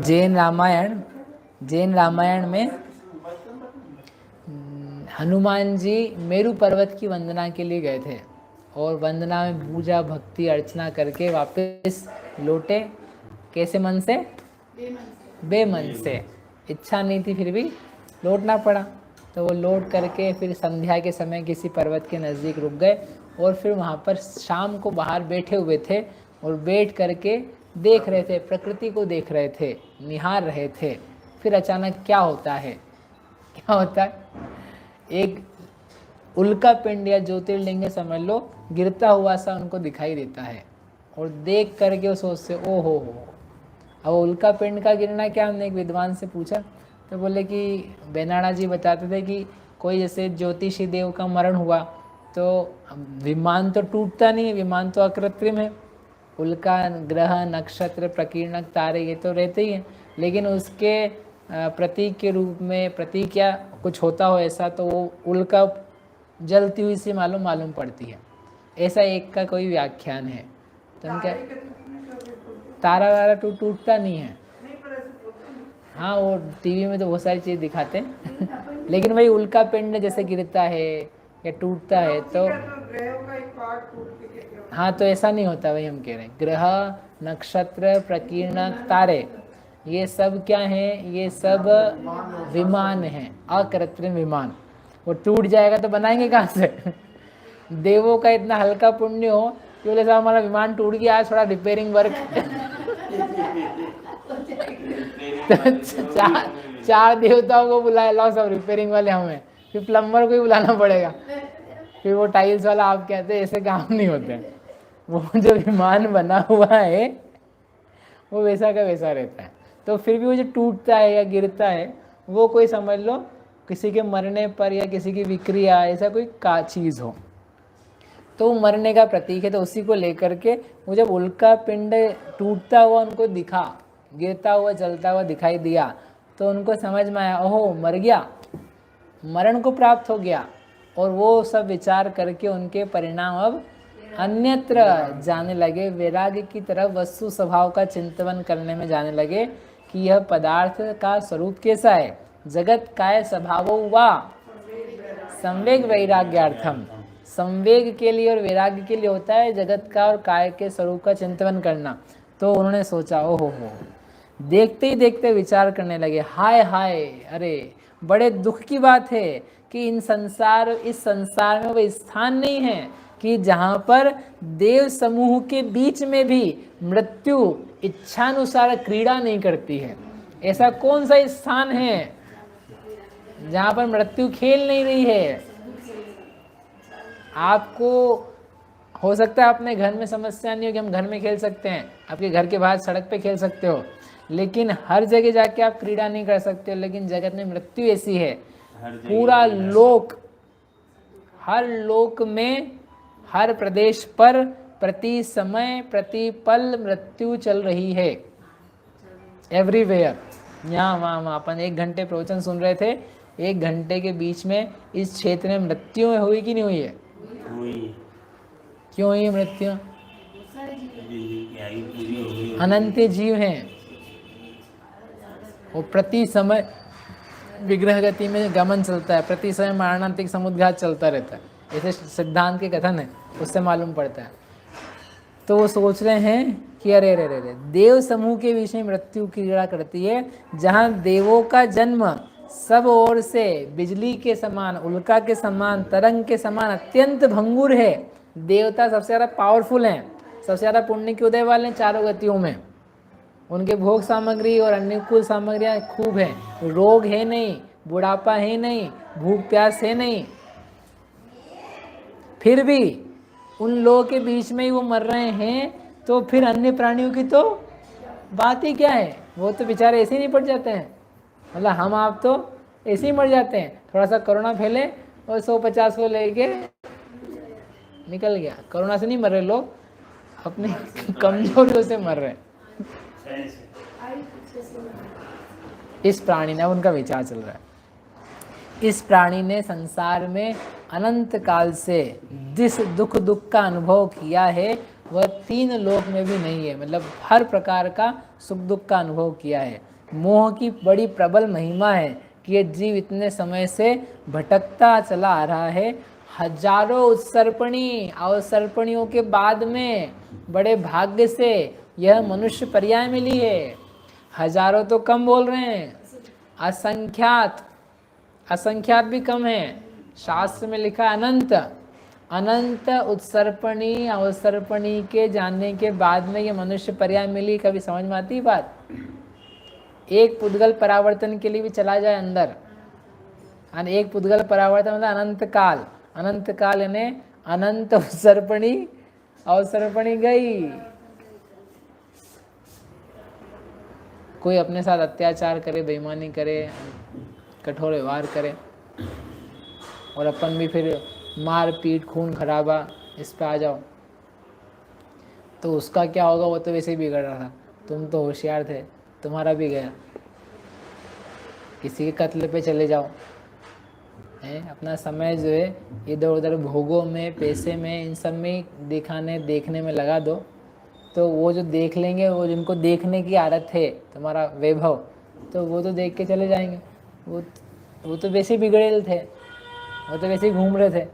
जैन रामायण में हनुमान जी मेरू पर्वत की वंदना के लिए गए थे और वंदना में पूजा भक्ति अर्चना करके वापस लौटे। कैसे मन से? बेमन से। इच्छा नहीं थी फिर भी लौटना पड़ा। तो वो लौट करके फिर संध्या के समय किसी पर्वत के नज़दीक रुक गए और फिर वहाँ पर शाम को बाहर बैठे हुए थे और बैठ करके देख रहे थे, प्रकृति को देख रहे थे, निहार रहे थे। फिर अचानक क्या होता है, एक उल्का पिंड या ज्योतिर्लिंग समझ लो गिरता हुआ सा उनको दिखाई देता है और देख करके वो सोचते ओ हो। अब उल्का पिंड का गिरना क्या, हमने एक विद्वान से पूछा तो बोले कि बेनाना जी बताते थे कि कोई जैसे ज्योतिषी देव का मरण हुआ तो विमान तो टूटता नहीं है, विमान तो अकृत्रिम है। उल्का ग्रह नक्षत्र प्रकीर्णक तारे ये तो रहते ही हैं, लेकिन उसके प्रतीक के रूप में प्रतीक या कुछ होता हो ऐसा तो वो उल्का जलती हुई से मालूम पड़ती है। ऐसा एक का कोई व्याख्यान है। तो हम क्या तारा वारा टूटता नहीं है। हाँ वो टीवी में तो बहुत सारी चीज़ दिखाते हैं लेकिन वही उल्का पिंड जैसे गिरता है या टूटता है तो हाँ तो ऐसा नहीं होता। वही हम कह रहे हैं ग्रह नक्षत्र प्रकीर्णक तारे ये सब क्या है, ये सब विमान हैं, अकृत्रिम विमान। वो टूट जाएगा तो बनाएंगे कहाँ से देवों का इतना हल्का पुण्य हो कि बोले साहब हमारा विमान टूट गया, आज थोड़ा रिपेयरिंग वर्क तो चार देवताओं को बुलाए, लाओ सब रिपेयरिंग वाले हमें, फिर प्लम्बर को ही बुलाना पड़ेगा, फिर वो टाइल्स वाला आप कहते हैं, ऐसे काम नहीं होते। वो जो विमान बना हुआ है वो वैसा का वैसा रहता है। तो फिर भी वो जो टूटता है या गिरता है वो कोई समझ लो किसी के मरने पर या किसी की विक्रिया ऐसा कोई का चीज़ हो तो वो मरने का प्रतीक है। तो उसी को लेकर के वो जब उल्का पिंड टूटता हुआ उनको दिखा, गिरता हुआ जलता हुआ दिखाई दिया तो उनको समझ में आया ओहो मर गया, मरण को प्राप्त हो गया। और वो सब विचार करके उनके परिणाम अब अन्यत्र जाने लगे, वैराग्य की तरफ वस्तु स्वभाव का चिंतन करने में जाने लगे कि यह पदार्थ का स्वरूप कैसा है। जगत काय स्वभावो वा संवेग वैराग्यार्थम, संवेग के लिए और वैराग्य के लिए होता है जगत का और काय के स्वरूप का चिंतन करना। तो उन्होंने सोचा ओहो हो, देखते ही देखते विचार करने लगे हाय हाय, अरे बड़े दुख की बात है कि इस संसार में वो स्थान नहीं है कि जहाँ पर देव समूह के बीच में भी मृत्यु इच्छानुसार क्रीड़ा नहीं करती है। ऐसा कौन सा स्थान है जहाँ पर मृत्यु खेल नहीं रही है। आपको हो सकता है अपने घर में समस्या नहीं हो कि हम घर में खेल सकते हैं, आपके घर के बाहर सड़क पे खेल सकते हो, लेकिन हर जगह जाके आप क्रीड़ा नहीं कर सकते हो। लेकिन जगत में मृत्यु ऐसी है, पूरा लोक, हर लोक में हर प्रदेश पर प्रति समय प्रति पल मृत्यु चल रही है, एवरीवेयर। यहाँ वहाँ अपन 1 घंटे प्रवचन सुन रहे थे, 1 घंटे के बीच में इस क्षेत्र में मृत्यु हुई कि नहीं हुई है? क्यों हुई मृत्यु? अनंत जीव हैं, वो प्रति समय विग्रह गति में गमन चलता है, प्रति समय मरणांतिक समुद्घात चलता रहता है, ऐसे सिद्धांत के कथन है, उससे मालूम पड़ता है। तो वो सोच रहे हैं कि अरे रे रे रे, देव समूह के बीच में मृत्यु क्रीड़ा करती है, जहाँ देवों का जन्म सब ओर से बिजली के समान, उल्का के समान, तरंग के समान अत्यंत भंगुर है। देवता सबसे ज़्यादा पावरफुल हैं, सबसे ज़्यादा पुण्य के उदय वाले हैं चारों गतियों में, उनके भोग सामग्री और अनुकूल सामग्रियाँ खूब हैं, रोग है नहीं, बुढ़ापा है नहीं, भूख प्यास है नहीं, फिर भी उन लोगों के बीच में ही वो मर रहे हैं। तो फिर अन्य प्राणियों की तो बात ही क्या है, वो तो बेचारे ऐसे ही नहीं पड़ जाते हैं, मतलब हम आप तो ऐसे ही मर जाते हैं। थोड़ा सा कोरोना फैले और 150 को लेके निकल गया। कोरोना से नहीं मर रहे लोग, अपनी कमजोरियों से मर रहे। इस प्राणी ने, उनका विचार चल रहा है, इस प्राणी ने संसार में अनंत काल से जिस दुख का अनुभव किया है वह 3 लोक में भी नहीं है। मतलब हर प्रकार का सुख दुख का अनुभव किया है। मोह की बड़ी प्रबल महिमा है कि ये जीव इतने समय से भटकता चला आ रहा है। हजारों उत्सर्पणी अवसर्पणियों के बाद में बड़े भाग्य से यह मनुष्य पर्याय मिली है। हजारों तो कम बोल रहे हैं, असंख्यात, असंख्यात भी कम है। शास्त्र में लिखा अनंत, अनंत उत्सर्पणी अवसर्पणी के जानने के बाद में ये मनुष्य पर्याय मिली। कभी समझ में आती बात? एक पुद्गल परावर्तन के लिए भी चला जाए अंदर, एक पुद्गल परावर्तन मतलब अनंत काल, अनंत काल यानी अनंत उत्सर्पणी अवसर्पणी गई। कोई अपने साथ अत्याचार करे, बेईमानी करे, कठोर व्यवहार करे और अपन भी फिर मार पीट खून खराबा इस पे आ जाओ, तो उसका क्या होगा? वो तो वैसे ही बिगड़ रहा था, तुम तो होशियार थे, तुम्हारा भी गया। किसी के कत्ल पे चले जाओ, अपना समय जो है इधर उधर भोगों में, पैसे में, इन सब में देखने में लगा दो, तो वो जो देख लेंगे, वो जिनको देखने की आदत है तुम्हारा वैभव, तो वो तो देख के चले जाएंगे। वो तो वैसे ही बिगड़ेल थे, वो तो वैसे ही घूम रहे थे,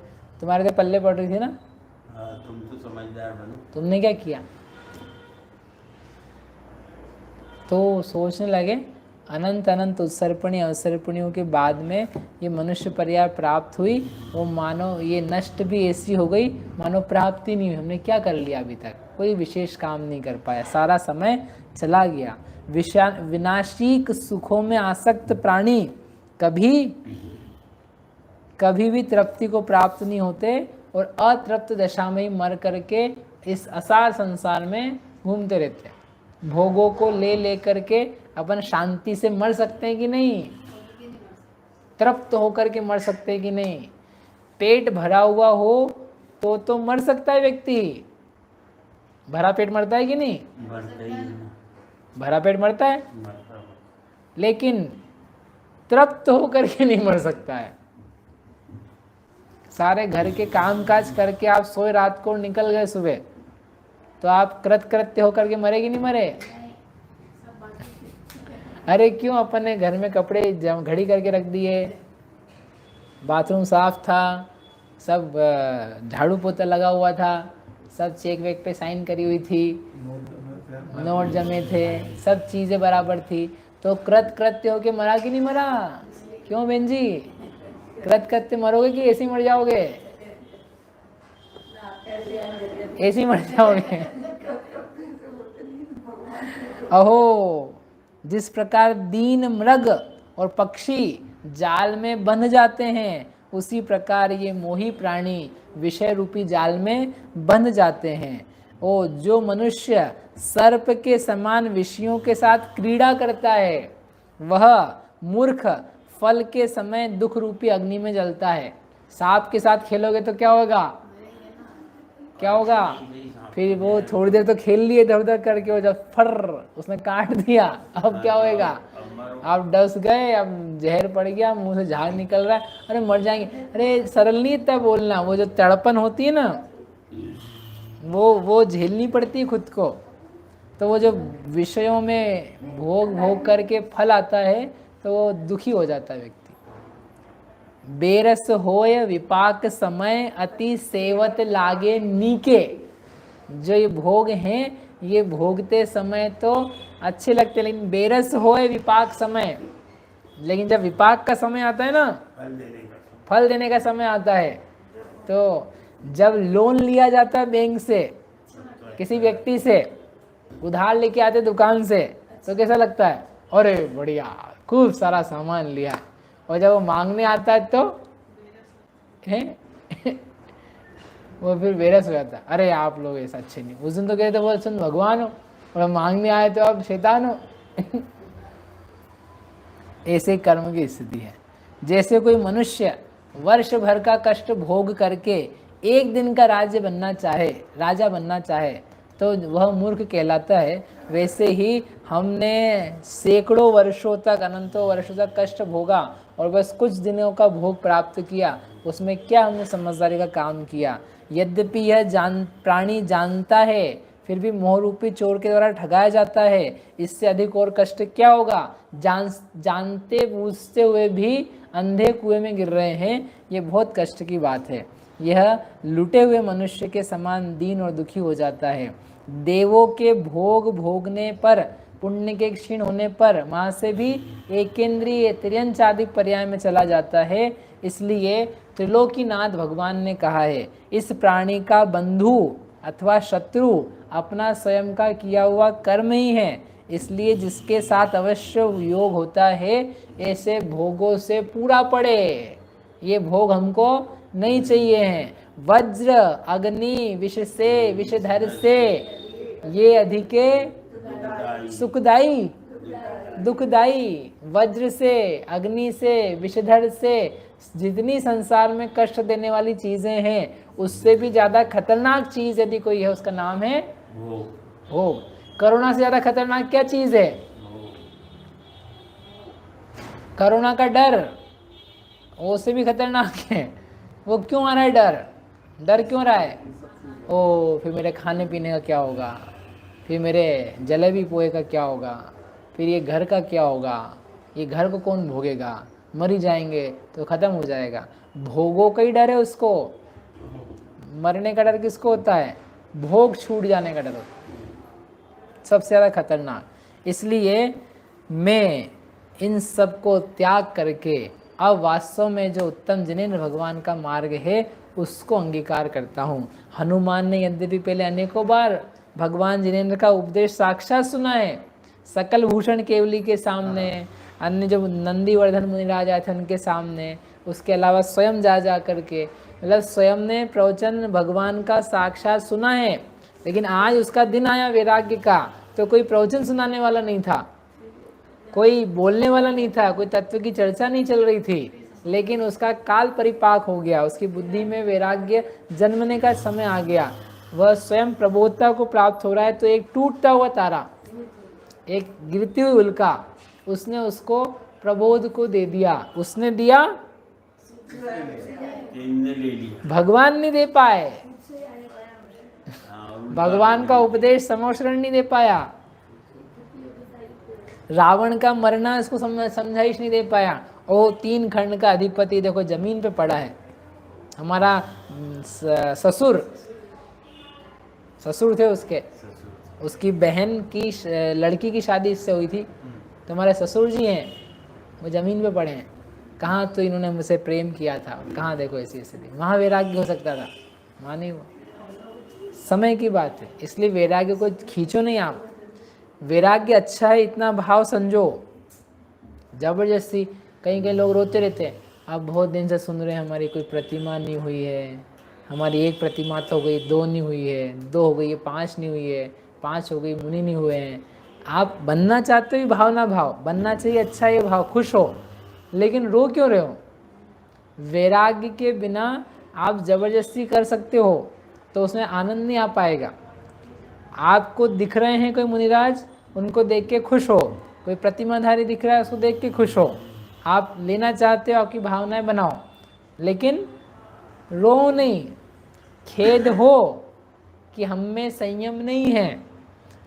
तुम्हारे तो पल्ले पड़ रही थी ना। तुम तो समझदार बनो। तुमने क्या किया? तो सोचने लगे अनंत अनंत उत्सर्पणी अवसर्पणियों के बाद में ये मनुष्य पर्याय प्राप्त हुई। वो मानो ये नष्ट भी ऐसी हो गई मानो प्राप्ति नहीं हुई। हमने क्या कर लिया अभी तक? कोई विशेष काम नहीं कर पाया, सारा समय चला गया। विनाशिक सुखों में आसक्त प्राणी कभी भी तृप्ति को प्राप्त नहीं होते और अतृप्त दशा में ही मर करके इस असार संसार में घूमते रहते हैं। भोगों को ले करके अपन शांति से मर सकते हैं कि नहीं? तृप्त होकर के मर सकते हैं कि नहीं? पेट भरा हुआ हो तो मर सकता है व्यक्ति। भरा पेट मरता है कि नहीं? भरा पेट मरता है, लेकिन तृप्त होकर के नहीं मर सकता है। सारे घर के काम काज करके आप सोए, रात को निकल गए सुबह, तो आप कृत्य होकर के मरे कि नहीं मरे? अरे क्यों? अपन ने घर में कपड़े घड़ी करके रख दिए, बाथरूम साफ था, सब झाड़ू पोता लगा हुआ था, सब चेक वेक पे साइन करी हुई थी, नोट जमे थे, सब चीज़ें बराबर थी, तो कृत्य होके मरा कि नहीं मरा? क्यों बहन जी? कृत्य मरोगे कि ऐसे ही मर जाओगे? ऐसे ही मर जाओगे। अहो, जिस प्रकार दीन मृग और पक्षी जाल में बंध जाते हैं, उसी प्रकार ये मोही प्राणी विषय रूपी जाल में बंध जाते हैं। ओ जो मनुष्य सर्प के समान विषयों के साथ क्रीड़ा करता है, वह मूर्ख फल के समय दुख रूपी अग्नि में जलता है। सांप के साथ खेलोगे तो क्या होगा? क्या होगा? फिर वो थोड़ी देर तो खेल लिए इधर उधर करके, वो जब फर उसने काट दिया, अब क्या होएगा? आप डस गए, अब जहर पड़ गया, मुंह से झाग निकल रहा है, अरे मर जाएंगे। अरे सरल नहीं इतना बोलना, वो जो तड़पन होती है ना, वो झेलनी पड़ती है खुद को। तो वो जो विषयों में भोग करके फल आता है, तो वो दुखी हो जाता है व्यक्ति। बेरस होय विपाक समय अति सेवत लागे नीके। जो ये भोग हैं, ये भोगते समय तो अच्छे लगते, लेकिन बेरस होय विपाक समय, लेकिन जब विपाक का समय आता है ना, फल देने का समय आता है, तो जब लोन लिया जाता है बैंक से, किसी व्यक्ति से उधार लेके आते दुकान से, तो कैसा लगता है? अरे बढ़िया, खूब सारा सामान लिया। और जब वो मांगने आता है तो वो फिर बेरस हो जाता है, अरे आप लोग ऐसा अच्छे नहीं। उस दिन तो कहते वो सुन भगवान हो, और मांगने आए तो आप शैतान हो। ऐसे कर्म की स्थिति है। जैसे कोई मनुष्य वर्ष भर का कष्ट भोग करके एक दिन का राजा बनना चाहे, तो वह मूर्ख कहलाता है। वैसे ही हमने सैकड़ों वर्षों तक, अनंतों वर्षों तक कष्ट भोगा और बस कुछ दिनों का भोग प्राप्त किया, उसमें क्या हमने समझदारी का काम किया? यद्यपि यह प्राणी जानता है, फिर भी मोहरूपी चोर के द्वारा ठगाया जाता है। इससे अधिक और कष्ट क्या होगा? जानते बूझते हुए भी अंधे कुएं में गिर रहे हैं। ये बहुत कष्ट की बात है। यह लुटे हुए मनुष्य के समान दीन और दुखी हो जाता है। देवों के भोग भोगने पर, पुण्य के क्षीण होने पर वहाँ से भी एकेंद्रीय त्र्यंचादिक पर्याय में चला जाता है। इसलिए त्रिलोकीनाथ भगवान ने कहा है, इस प्राणी का बंधु अथवा शत्रु अपना स्वयं का किया हुआ कर्म ही है। इसलिए जिसके साथ अवश्य योग होता है, ऐसे भोगों से पूरा पड़े। ये भोग हमको नहीं चाहिए हैं। वज्र अग्नि विष से, विषधर से ये अधिके सुखदाई दुखदाई। वज्र से, अग्नि से, विषधर से, जितनी संसार में कष्ट देने वाली चीजें हैं, उससे भी ज्यादा खतरनाक चीज यदि कोई है, उसका नाम है भोग। करुणा से ज्यादा खतरनाक क्या चीज है? करुणा का डर, वो से भी खतरनाक है। वो क्यों आ रहा है डर? डर क्यों रहा है? ओ, फिर मेरे खाने पीने का क्या होगा, फिर मेरे जलेबी पोहे का क्या होगा, फिर ये घर का क्या होगा, ये घर को कौन भोगेगा, मर ही जाएंगे तो ख़त्म हो जाएगा। भोगों का ही डर है उसको। मरने का डर किसको होता है? भोग छूट जाने का डर होता है, सबसे ज़्यादा खतरनाक। इसलिए मैं इन सब को त्याग करके अब वास्तव में जो उत्तम जिनेंद्र भगवान का मार्ग है उसको अंगीकार करता हूँ। हनुमान ने यद्यपि पहले अनेकों बार भगवान जिनेंद्र का उपदेश साक्षात सुना है, सकल भूषण केवली के सामने, अन्य जो नंदीवर्धन मुनिराज आए थे उनके सामने, उसके अलावा स्वयं जा करके, मतलब स्वयं ने प्रवचन भगवान का साक्षात सुना है। लेकिन आज उसका दिन आया वैराग्य का, तो कोई प्रवचन सुनाने वाला नहीं था, कोई बोलने वाला नहीं था, कोई तत्व की चर्चा नहीं चल रही थी। लेकिन उसका काल परिपाक हो गया, उसकी बुद्धि में वैराग्य जन्मने का समय आ गया, वह स्वयं प्रबोधता को प्राप्त हो रहा है। तो एक टूटता हुआ तारा, एक गिरती हुई उल्का, उसने उसको प्रबोध को दे दिया। उसने दिया, भगवान नहीं दे पाए। भगवान का उपदेश समोशरण नहीं दे पाया। रावण का मरना इसको समझाइश नहीं दे पाया। ओ 3 खंड का अधिपति देखो जमीन पे पड़ा है। हमारा ससुर थे उसके, उसकी बहन की लड़की की शादी इससे हुई थी। तो हमारे ससुर जी हैं, वो जमीन पे पड़े हैं। कहाँ तो इन्होंने मुझसे प्रेम किया था, कहाँ देखो ऐसी स्थिति। वहाँ वैराग्य हो सकता था, वहाँ नहीं हुआ। समय की बात है, इसलिए वैराग्य को खींचो नहीं आप। वैराग्य अच्छा है, इतना भाव समझो। जबरदस्ती कहीं कहीं लोग रोते रहते हैं, आप बहुत दिन से सुन रहे हैं हमारी कोई प्रतिमा नहीं हुई है, हमारी 1 प्रतिमा तो हो गई, 2 नहीं हुई है, 2 हो गई है, 5 नहीं हुई है, 5 हो गई, मुनि नहीं हुए हैं। आप बनना चाहते हो, भाव ना भाव बनना चाहिए, अच्छा ये भाव, खुश हो, लेकिन रो क्यों रहे हो? वैराग्य के बिना आप जबरदस्ती कर सकते हो तो उसमें आनंद नहीं आ पाएगा। आपको दिख रहे हैं कोई मुनिराज, उनको देख के खुश हो। कोई प्रतिमाधारी दिख रहा है, उसको देख के खुश हो। आप लेना चाहते हो, आपकी भावनाएं बनाओ, लेकिन रो नहीं। खेद हो कि हम में संयम नहीं है,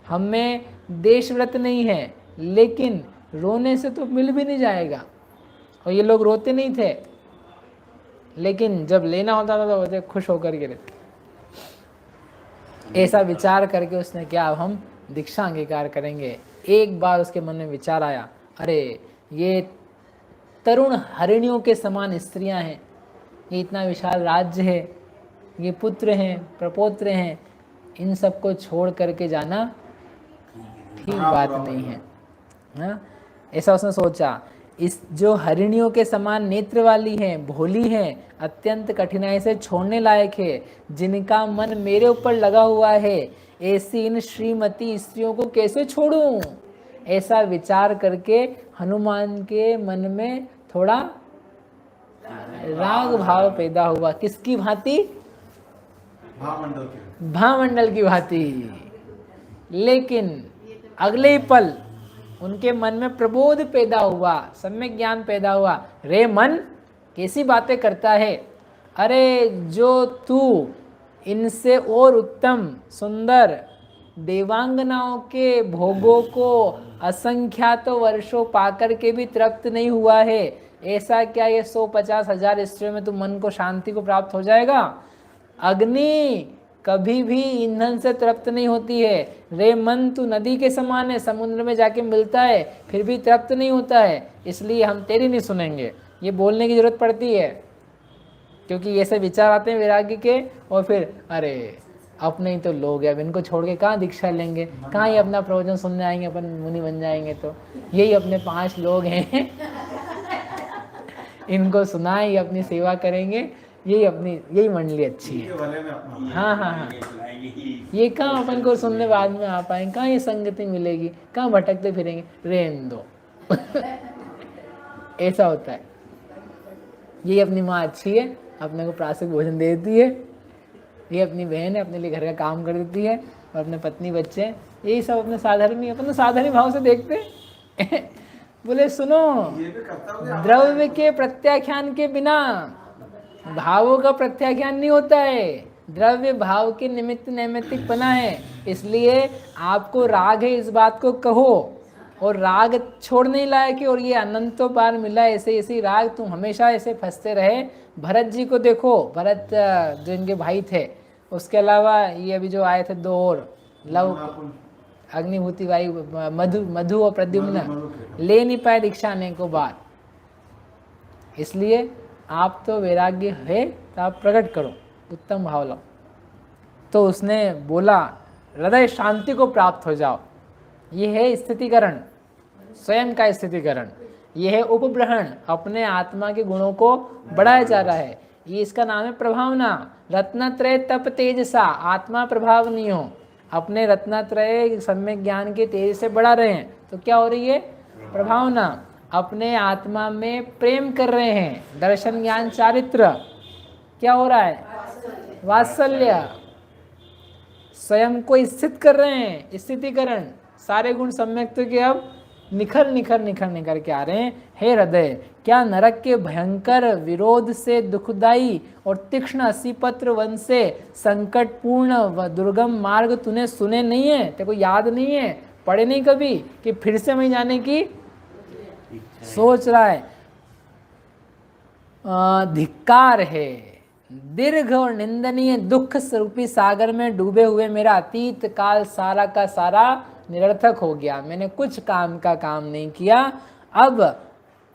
हम में देशव्रत नहीं है, लेकिन रोने से तो मिल भी नहीं जाएगा। और ये लोग रोते नहीं थे, लेकिन जब लेना होता था तो वो खुश होकर के रहते। ऐसा विचार करके उसने क्या, अब हम दीक्षा अंगीकार करेंगे। एक बार उसके मन में विचार आया, अरे ये तरुण हरिणियों के समान स्त्रियां हैं, ये इतना विशाल राज्य है, ये पुत्र हैं, प्रपौत्र हैं, इन सबको छोड़ करके जाना ठीक बात नहीं है। हाँ, ऐसा उसने सोचा। इस जो हरिणियों के समान नेत्र वाली हैं, भोली हैं, अत्यंत कठिनाई से छोड़ने लायक है, जिनका मन मेरे ऊपर लगा हुआ है, ऐसी इन श्रीमती स्त्रियों को कैसे छोड़ूं? ऐसा विचार करके हनुमान के मन में थोड़ा राग भाव पैदा हुआ। किसकी भांति? भामंडल की भांति। लेकिन अगले ही पल उनके मन में प्रबोध पैदा हुआ, सम्यक ज्ञान पैदा हुआ। रे मन, कैसी बातें करता है? अरे जो तू इनसे और उत्तम सुंदर देवांगनाओं के भोगों को असंख्यात वर्षों पाकर के भी तृप्त नहीं हुआ है, ऐसा क्या ये 150,000 स्त्रियों में तू मन को शांति को प्राप्त हो जाएगा? अग्नि कभी भी ईंधन से तृप्त नहीं होती है। रे मन, तू नदी के समान है, समुद्र में जाके मिलता है फिर भी तृप्त नहीं होता है, इसलिए हम तेरी नहीं सुनेंगे। ये बोलने की जरूरत पड़ती है क्योंकि ये सब विचार आते हैं वैराग्य के, और फिर अरे अपने ही तो लोग हैं, अब इनको छोड़ के कहाँ दीक्षा लेंगे, कहाँ ये अपना प्रवचन सुनने आएंगे, अपन मुनि बन जाएंगे, तो यही अपने 5 लोग हैं इनको सुनाए, ये अपनी सेवा करेंगे, यही मंडली अच्छी है। हाँ हाँ हाँ, ये कहाँ अपन को सुनने बाद में आ पाएंगे, कहाँ ये संगति मिलेगी, कहाँ भटकते फिरेंगे, रहने दो ऐसा होता है। ये अपनी माँ अच्छी है, अपने को प्रातः भोजन दे देती है, ये अपनी बहन है, अपने लिए घर का काम कर देती है, और अपने पत्नी बच्चे, यही सब अपने साधारण अपने साधारण भाव से देखते बोले सुनो, द्रव्य के प्रत्याख्यान के बिना भावों का प्रत्याख्यान नहीं होता है। द्रव्य भाव के निमित्त नैमित्तिक बना है, इसलिए आपको राग है इस बात को कहो, और राग छोड़ने लायक है, और ये अनंतों पार मिला ऐसे ऐसे राग, तुम हमेशा ऐसे फंसते रहे। भरत जी को देखो, भरत जो इनके भाई थे, उसके अलावा ये अभी जो आए थे 2 और लव, अग्निभूति वायु, मधु और प्रद्युम्न, ले नहीं पाए दीक्षा आने को बार। इसलिए आप तो वैराग्य है तो आप प्रकट करो, उत्तम भाव लो। तो उसने बोला हृदय शांति को प्राप्त हो जाओ। ये है स्थितिकरण, स्वयं का स्थितिकरण। ये है उपब्रहण, अपने आत्मा के गुणों को बढ़ाया जा रहा है। ये इसका नाम है प्रभावना। रत्नत्रय तप तेजसा, आत्मा प्रभाव नहीं हो, अपने रत्नत्रय सम्यक ज्ञान के तेज से बढ़ा रहे हैं, तो क्या हो रही है? प्रभावना। अपने आत्मा में प्रेम कर रहे हैं, दर्शन ज्ञान चारित्र, क्या हो रहा है? वात्सल्य। स्वयं को स्थित कर रहे हैं, स्थितिकरण। सारे गुण सम्यक तो के अब निखर निखर निखर निखर के आ रहे हैं। हे हृदय, क्या नरक के भयंकर विरोध से दुखदाई और तीक्ष्ण असीपत्र वन से संकटपूर्ण व दुर्गम मार्ग तूने सुने नहीं है? तेरे को याद नहीं है, पढ़े नहीं कभी, कि फिर से वहीं जाने की सोच रहा है? धिक्कार है। दीर्घ और निंदनीय दुख स्वरूपी सागर में डूबे हुए मेरा अतीत काल सारा का सारा निरर्थक हो गया। मैंने कुछ काम का काम नहीं किया। अब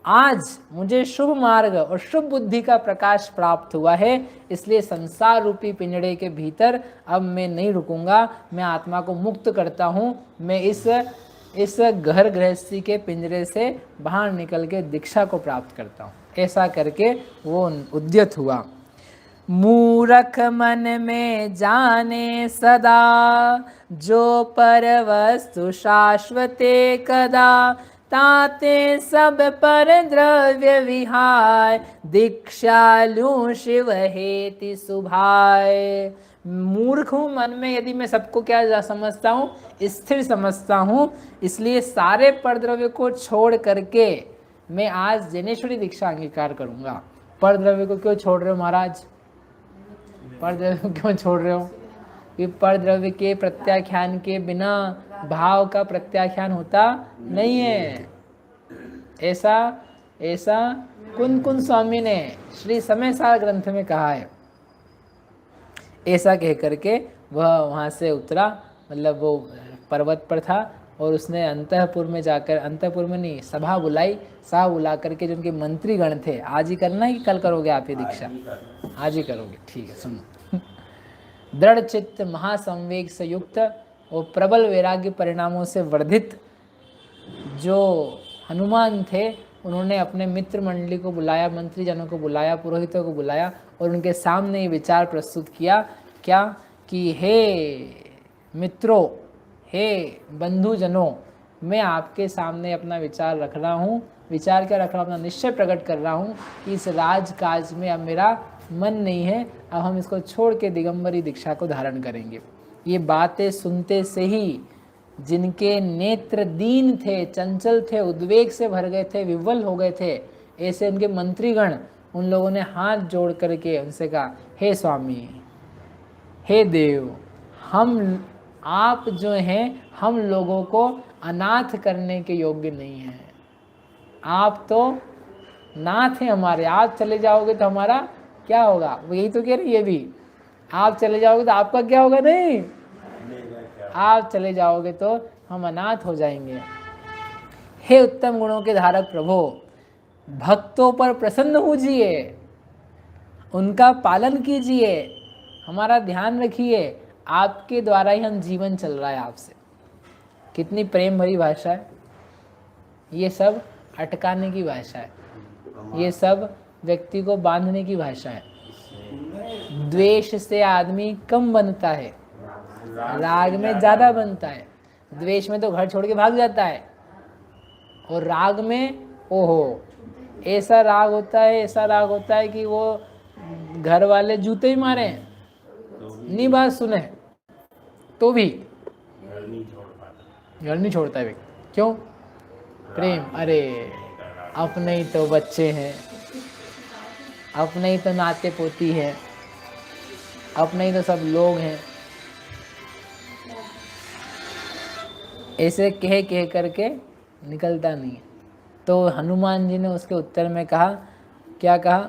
आज मुझे शुभ मार्ग और शुभ बुद्धि का प्रकाश प्राप्त हुआ है, इसलिए संसार रूपी पिंजड़े के भीतर अब मैं नहीं रुकूंगा। मैं आत्मा को मुक्त करता हूँ। मैं इस घर गृहस्थी के पिंजरे से बाहर निकल के दीक्षा को प्राप्त करता हूँ। ऐसा करके वो उद्यत हुआ। मूरख मन में जाने सदा, जो पर वस्तु शाश्वते कदा, ताते सब पर द्रव्य विहाय, दीक्षा लूं शिव हेति सुभाय। मूर्ख हूँ मन में, यदि मैं सबको क्या समझता हूँ? स्थिर समझता हूँ। इसलिए सारे परद्रव्य को छोड़ करके मैं आज जैनेश्वरी दीक्षा अंगीकार करूँगा। परद्रव्य को क्यों छोड़ रहे हो महाराज? परद्रव्य क्यों छोड़ रहे हो? कि परद्रव्य के प्रत्याख्यान के बिना भाव का प्रत्याख्यान होता नहीं है। ऐसा कुन स्वामी ने श्री समय सार ग्रंथ में कहा है। ऐसा कह करके वह वहाँ से उतरा, मतलब वो पर्वत पर था, और उसने अंतःपुर में जाकर, अंतःपुर में नहीं, सभा बुलाई। सभा बुला करके जो उनके मंत्रीगण थे, आज ही करना है कि कल करोगे आप ये दीक्षा? आज ही करोगे, ठीक है। सुनो, दृढ़ चित्त महासंवेग से युक्त और प्रबल वैराग्य परिणामों से वर्धित जो हनुमान थे, उन्होंने अपने मित्र मंडली को बुलाया, मंत्रीजनों को बुलाया, पुरोहितों को बुलाया, और उनके सामने ये विचार प्रस्तुत किया। क्या? कि हे मित्रों, हे बंधुजनों, मैं आपके सामने अपना विचार रख रहा हूँ। विचार क्या रख रहा हूँ? अपना निश्चय प्रकट कर रहा हूँ कि इस राजकाज में अब मेरा मन नहीं है, अब हम इसको छोड़ के दिगंबरी दीक्षा को धारण करेंगे। ये बातें सुनते से ही जिनके नेत्र दीन थे, चंचल थे, उद्वेग से भर गए थे, विवल हो गए थे, ऐसे उनके मंत्रीगण, उन लोगों ने हाथ जोड़ करके उनसे कहा, हे स्वामी, हे देव, हम आप जो हैं हम लोगों को अनाथ करने के योग्य नहीं हैं। आप तो नाथ हैं हमारे, आप चले जाओगे तो हमारा क्या होगा? वो यही तो कह रही है, ये भी आप चले जाओगे तो आपका क्या होगा? नहीं, आप चले जाओगे तो हम अनाथ हो जाएंगे। हे उत्तम गुणों के धारक प्रभु, भक्तों पर प्रसन्न होजिए, उनका पालन कीजिए, हमारा ध्यान रखिए, आपके द्वारा ही हम जीवन चल रहा है आपसे। कितनी प्रेम भरी भाषा है। ये सब अटकाने की भाषा है, ये सब व्यक्ति को बांधने की भाषा है। द्वेष से आदमी कम बनता है, राग में ज्यादा बनता है। द्वेष में तो घर छोड़ के भाग जाता है, और राग में ओहो ऐसा राग होता है, ऐसा राग होता है कि वो घर वाले जूते ही मारे, नहीं बात सुने तो भी घर नहीं छोड़ता है व्यक्ति। क्यों? प्रेम। अरे अपने ही तो बच्चे हैं, अपने ही तो नाते पोती हैं, अपने ही तो सब लोग हैं, ऐसे कह करके निकलता नहीं है। तो हनुमान जी ने उसके उत्तर में कहा, क्या कहा?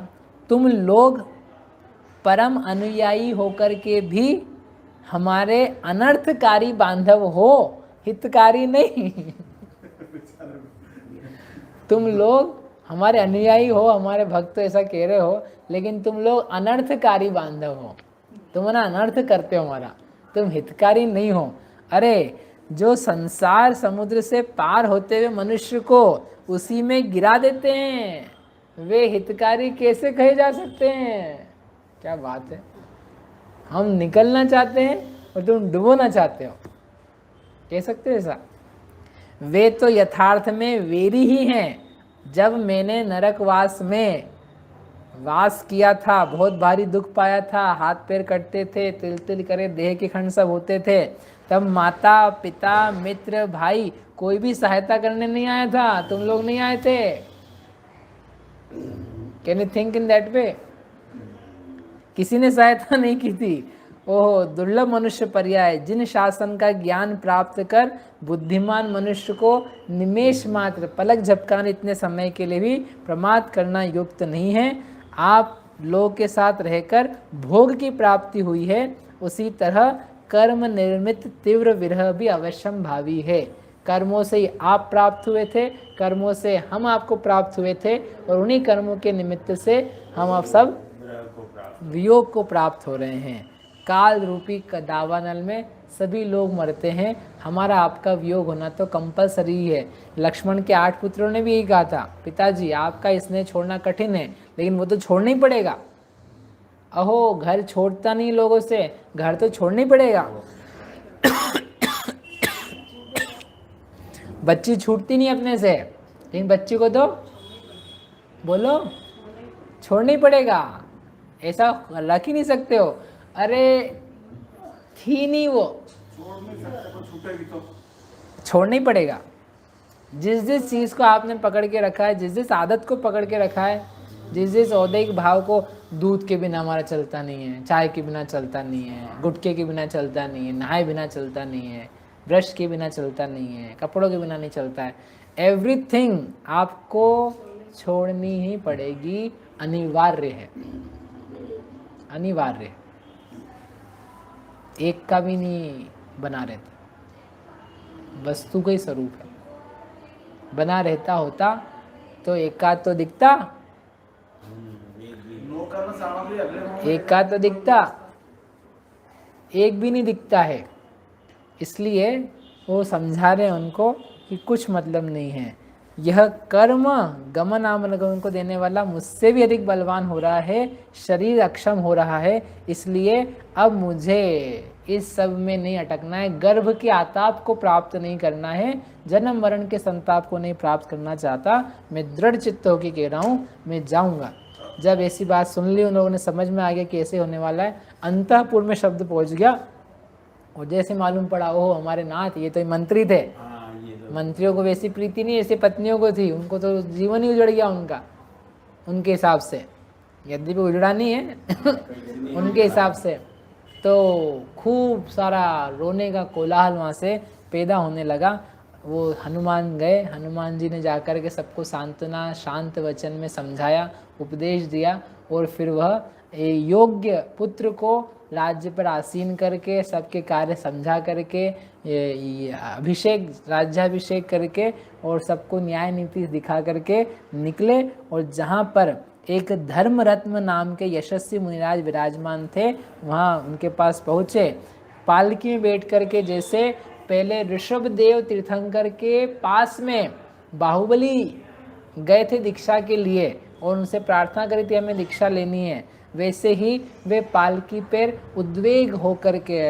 तुम लोग परम अनुयायी होकर के भी हमारे अनर्थकारी बांधव हो, हितकारी नहीं। तुम लोग हमारे अनुयायी हो, हमारे भक्त ऐसा कह रहे हो, लेकिन तुम लोग अनर्थकारी बांधव हो, तुम ना अनर्थ करते हो हमारा, तुम हितकारी नहीं हो। अरे जो संसार समुद्र से पार होते हुए मनुष्य को उसी में गिरा देते हैं, वे हितकारी कैसे कहे जा सकते हैं? क्या बात है। हम निकलना चाहते हैं और तुम डुबोना चाहते हो, कह सकते हो ऐसा? वे तो यथार्थ में वेरी ही हैं। जब मैंने नरकवास में वास किया था, बहुत भारी दुख पाया था, हाथ पैर कटते थे, तिल तिल करे देह के खंड सब होते थे, तब माता पिता मित्र भाई कोई भी सहायता करने नहीं आया था, तुम लोग नहीं आए थे। Can you think in that way? किसी ने सहायता नहीं की थी। ओह दुर्लभ मनुष्य पर्याय, जिन शासन का ज्ञान प्राप्त कर बुद्धिमान मनुष्य को निमेष मात्र पलक झपकाने इतने समय के लिए भी प्रमाद करना युक्त नहीं है। आप लोग के साथ रहकर भोग की प्राप्ति हुई है, उसी तरह कर्म निर्मित तीव्र विरह भी अवश्यम भावी है। कर्मों से ही आप प्राप्त हुए थे, कर्मों से हम आपको प्राप्त हुए थे, और उन्हीं कर्मों के निमित्त से हम आप सब वियोग को प्राप्त हो रहे हैं। काल रूपी दावानल में सभी लोग मरते हैं, हमारा आपका वियोग होना तो कंपलसरी है। लक्ष्मण के 8 पुत्रों ने भी यही कहा था, पिताजी आपका स्नेह छोड़ना कठिन है, लेकिन वो तो छोड़ना ही पड़ेगा। अहो घर छोड़ता नहीं लोगों से, घर तो छोड़ना ही पड़ेगा। बच्ची छूटती नहीं अपने से, लेकिन बच्ची को तो बोलो छोड़ना ही पड़ेगा, ऐसा रख ही नहीं सकते हो। अरे थी नहीं वो, छोड़ना ही पड़ेगा। जिस जिस चीज़ को आपने पकड़ के रखा है, जिस जिस आदत को पकड़ के रखा है, जिस जिस औदैहिक भाव को, दूध के बिना हमारा चलता नहीं है, चाय के बिना चलता नहीं है, गुटखे के बिना चलता नहीं है, नहाए बिना चलता नहीं है, ब्रश के बिना चलता नहीं है, कपड़ों के बिना नहीं चलता है, एवरीथिंग आपको छोड़नी ही पड़ेगी, अनिवार्य है, अनिवार्य। एक का भी नहीं बना रहता, वस्तु का ही स्वरूप है। बना रहता होता तो एक का तो दिखता, एक का तो दिखता, एक भी नहीं दिखता है। इसलिए वो समझा रहे हैं उनको कि कुछ मतलब नहीं है। यह कर्म गमन आमगमन को देने वाला मुझसे भी अधिक बलवान हो रहा है, शरीर अक्षम हो रहा है, इसलिए अब मुझे इस सब में नहीं अटकना है, गर्भ के आताप को प्राप्त नहीं करना है, जन्म मरण के संताप को नहीं प्राप्त करना चाहता। मैं दृढ़ चित्त होकर कह रहा हूँ, मैं जाऊँगा। जब ऐसी बात सुन ली, उन लोगों ने समझ में आ गया कि ऐसे होने वाला है, अंतःपुर में शब्द पहुँच गया, और जैसे मालूम पड़ा ओह हमारे नाथ ये तो मंत्री थे, हाँ ये तो मंत्रियों को वैसी प्रीति नहीं जैसे पत्नियों को थी, उनको तो जीवन ही उजड़ गया उनका उनके हिसाब से, यद्यपि उजड़ा नहीं है उनके हिसाब से। तो खूब सारा रोने का कोलाहल वहाँ से पैदा होने लगा। वो हनुमान गए, हनुमान जी ने जाकर के सबको सांत्वना शांत वचन में समझाया, उपदेश दिया, और फिर वह योग्य पुत्र को राज्य पर आसीन करके सबके कार्य समझा करके ये अभिषेक राज्याभिषेक करके और सबको न्याय नीति दिखा करके निकले। और जहाँ पर एक धर्म रत्न नाम के यशस्वी मुनिराज विराजमान थे वहाँ उनके पास पहुँचे। पालकी में बैठ करके जैसे पहले ऋषभदेव तीर्थंकर के पास में बाहुबली गए थे दीक्षा के लिए और उनसे प्रार्थना करी थी हमें दीक्षा लेनी है, वैसे ही वे पालकी पर उद्वेग होकर के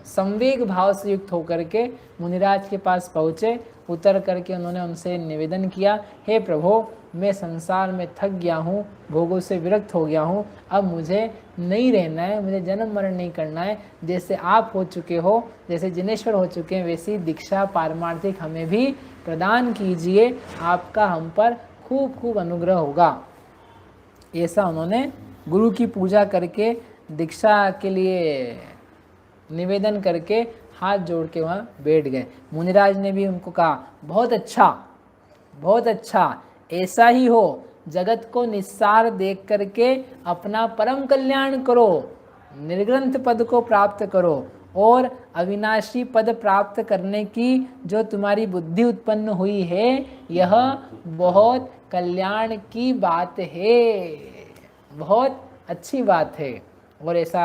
संवेग भाव से युक्त होकर के मुनिराज के पास पहुँचे। उतर करके उन्होंने उनसे निवेदन किया, हे प्रभु मैं संसार में थक गया हूँ, भोगों से विरक्त हो गया हूँ, अब मुझे नहीं रहना है, मुझे जन्म मरण नहीं करना है। जैसे आप हो चुके हो, जैसे जिनेश्वर हो चुके हैं, वैसी दीक्षा पारमार्थिक हमें भी प्रदान कीजिए, आपका हम पर खूब खूब अनुग्रह होगा। ऐसा उन्होंने गुरु की पूजा करके दीक्षा के लिए निवेदन करके हाथ जोड़ के वहाँ बैठ गए। मुनिराज ने भी उनको कहा बहुत अच्छा, बहुत अच्छा, ऐसा ही हो, जगत को निस्सार देख करके अपना परम कल्याण करो, निर्ग्रंथ पद को प्राप्त करो और अविनाशी पद प्राप्त करने की जो तुम्हारी बुद्धि उत्पन्न हुई है यह बहुत कल्याण की बात है, बहुत अच्छी बात है। और ऐसा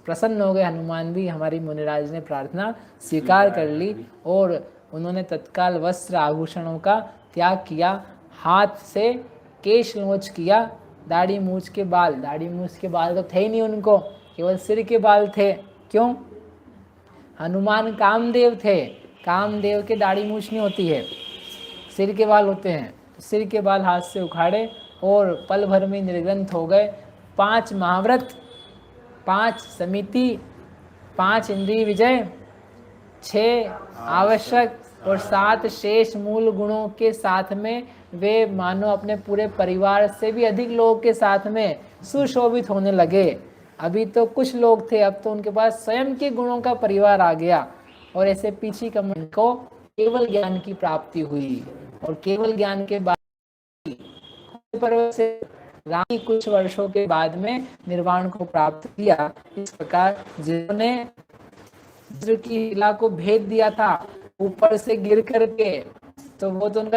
प्रसन्न हो गए हनुमान भी, हमारी मुनिराज ने प्रार्थना स्वीकार कर ली और उन्होंने तत्काल वस्त्र आभूषणों का त्याग किया, हाथ से केश नोच किया, दाढ़ी मूछ के बाल, दाढ़ी मूछ के बाल तो थे ही नहीं उनको, केवल सिर के बाल थे। क्यों? हनुमान कामदेव थे, कामदेव के दाढ़ी मूछ नहीं होती है, सिर के बाल होते हैं। सिर के बाल हाथ से उखाड़े और पल भर में निर्ग्रंथ हो गए। 5 महाव्रत, 5 समिति, 5 इंद्रिय विजय, 6 आवश्यक और 7 शेष मूल गुणों के साथ में वे मानो अपने पूरे परिवार से भी अधिक लोगों के साथ में सुशोभित होने लगे। अभी तो कुछ लोग थे, अब तो उनके पास स्वयं के गुणों का परिवार आ गया। और ऐसे पीछे कमन को केवल ज्ञान की प्राप्ति हुई और केवल ज्ञान के बाद पर्वत से रानी कुछ वर्षों के बाद में निर्वाण को प्राप्त किया। इस प्रकार जिन्होंने वज्र की शिला को भेद दिया था ऊपर से गिर करके, तो वो तो उनका